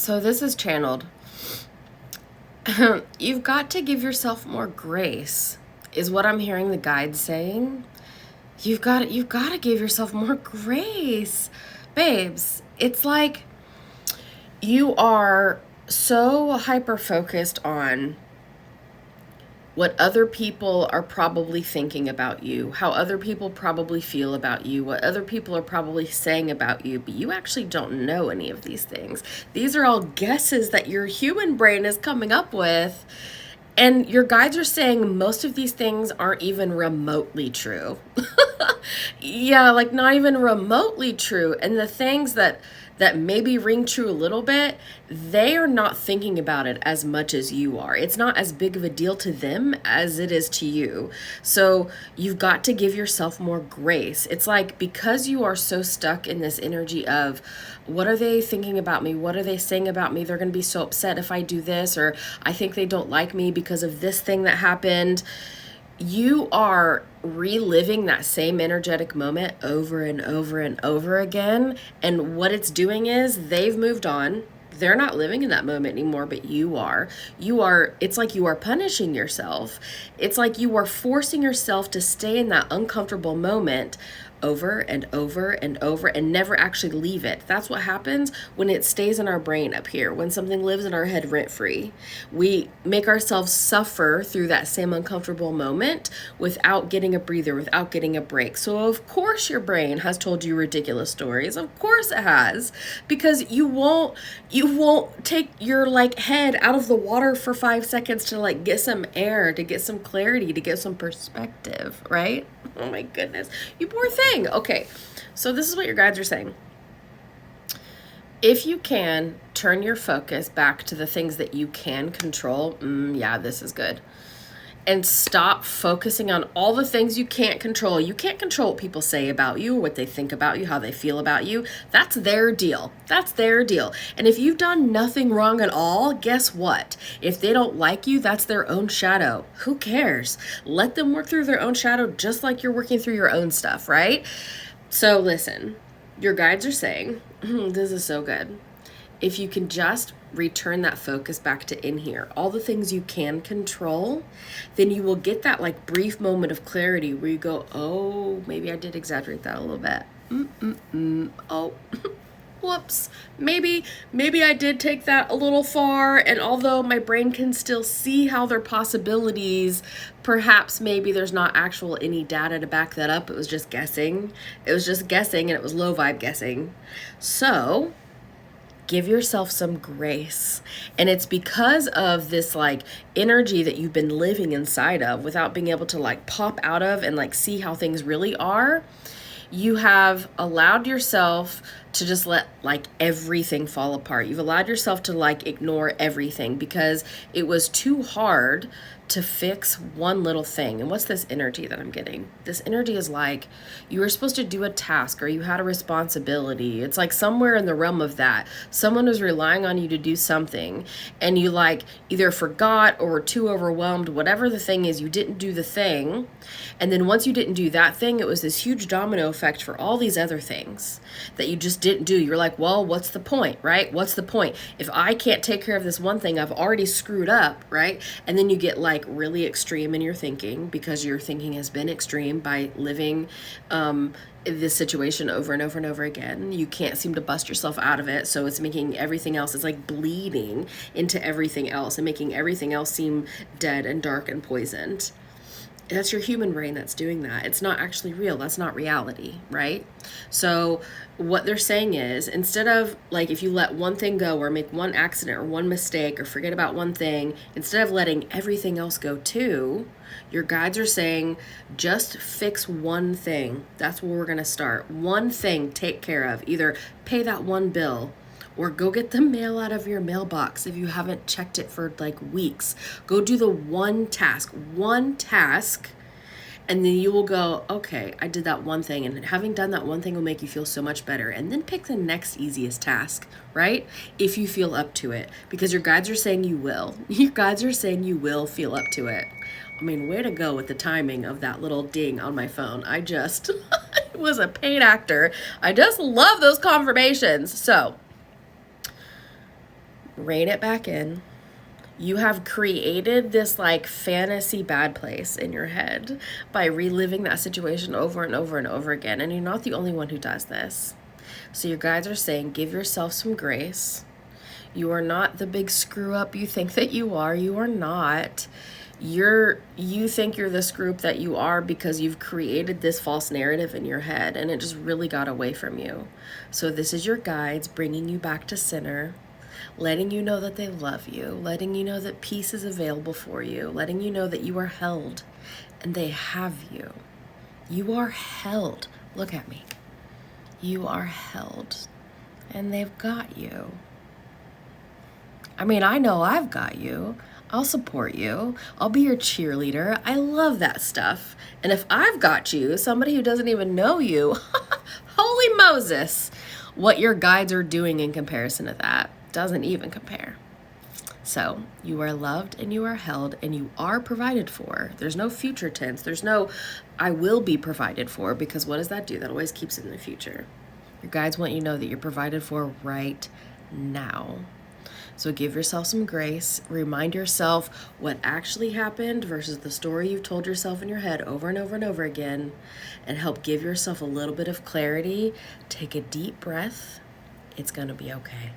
So this is channeled. You've got to give yourself more grace, is what I'm hearing the guides saying. You've got to give yourself more grace. Babes, it's like you are so hyper focused on what other people are probably thinking about you, how other people probably feel about you, what other people are probably saying about you, but you actually don't know any of these things. These are all guesses that your human brain is coming up with. And your guides are saying most of these things aren't even remotely true. Yeah, like not even remotely true. And the things that maybe ring true a little bit, they are not thinking about it as much as you are. It's not as big of a deal to them as it is to you. So you've got to give yourself more grace. It's like because you are so stuck in this energy of what are they thinking about me? What are they saying about me? They're going to be so upset if I do this, or I think they don't like me because of this thing that happened. You are reliving that same energetic moment over and over and over again. And what it's doing is they've moved on. They're not living in that moment anymore, but you are. It's like you are punishing yourself. It's like you are forcing yourself to stay in that uncomfortable moment over and over and over and never actually leave it. That's what happens when it stays in our brain up here, when something lives in our head rent free. We make ourselves suffer through that same uncomfortable moment without getting a breather, without getting a break. So of course your brain has told you ridiculous stories. Of course it has, because you won't take your head out of the water for 5 seconds to get some air, to get some clarity, to get some perspective, right? Oh my goodness, you poor thing. Okay, so this is what your guides are saying. If you can turn your focus back to the things that you can control, yeah, this is good. And stop focusing on all the things you can't control. You can't control what people say about you, what they think about you, how they feel about you. That's their deal. That's their deal. And if you've done nothing wrong at all, guess what? If they don't like you, that's their own shadow. Who cares? Let them work through their own shadow just like you're working through your own stuff, right? So listen, your guides are saying, this is so good. If you can just return that focus back to in here, all the things you can control, then you will get that brief moment of clarity where you go, oh, maybe I did exaggerate that a little bit. Oh, whoops. Maybe I did take that a little far. And although my brain can still see how there are possibilities, perhaps maybe there's not actual any data to back that up. It was just guessing. It was just guessing, and it was low vibe guessing. So give yourself some grace. And it's because of this energy that you've been living inside of without being able to pop out of and see how things really are. You have allowed yourself to just let everything fall apart. You've allowed yourself to ignore everything because it was too hard to fix one little thing. And what's this energy that I'm getting? This energy is you were supposed to do a task or you had a responsibility. It's somewhere in the realm of that. Someone was relying on you to do something and you either forgot or were too overwhelmed. Whatever the thing is, you didn't do the thing. And then once you didn't do that thing, it was this huge domino effect for all these other things that you just didn't do. You're well, what's the point, right? What's the point? If I can't take care of this one thing, I've already screwed up, right? And then you get really extreme in your thinking because your thinking has been extreme by living this situation over and over and over again. You can't seem to bust yourself out of it. So it's making everything else, it's bleeding into everything else and making everything else seem dead and dark and poisoned. That's your human brain that's doing that. It's not actually real. That's not reality, right? So what they're saying is, instead of if you let one thing go or make one accident or one mistake or forget about one thing, instead of letting everything else go too, your guides are saying, just fix one thing. That's where we're going to start. One thing, take care of. Either pay that one bill, or go get the mail out of your mailbox if you haven't checked it for weeks. Go do the one task, and then you will go, okay, I did that one thing, and having done that one thing will make you feel so much better. And then pick the next easiest task, right? If you feel up to it, because your guides are saying you will. Your guides are saying you will feel up to it. I mean, way to go with the timing of that little ding on my phone. I was a paid actor. I just love those confirmations. So rein it back in. You have created this like fantasy bad place in your head by reliving that situation over and over and over again. And you're not the only one who does this. So your guides are saying, give yourself some grace. You are not the big screw up you think that you are. You are not. You think you're the screw up that you are because you've created this false narrative in your head and it just really got away from you. So this is your guides bringing you back to center, letting you know that they love you, letting you know that peace is available for you, letting you know that you are held and they have you. You are held. Look at me. You are held and they've got you. I mean, I know I've got you. I'll support you. I'll be your cheerleader. I love that stuff. And if I've got you, somebody who doesn't even know you, holy Moses, what your guides are doing in comparison to that doesn't even compare. So you are loved and you are held and you are provided for. There's no future tense. There's no I will be provided for, because what does that do? That always keeps it in the future. Your guides want you to know that you're provided for right now. So give yourself some grace. Remind yourself what actually happened versus the story you've told yourself in your head over and over and over again, and help give yourself a little bit of clarity. Take a deep breath. It's going to be okay.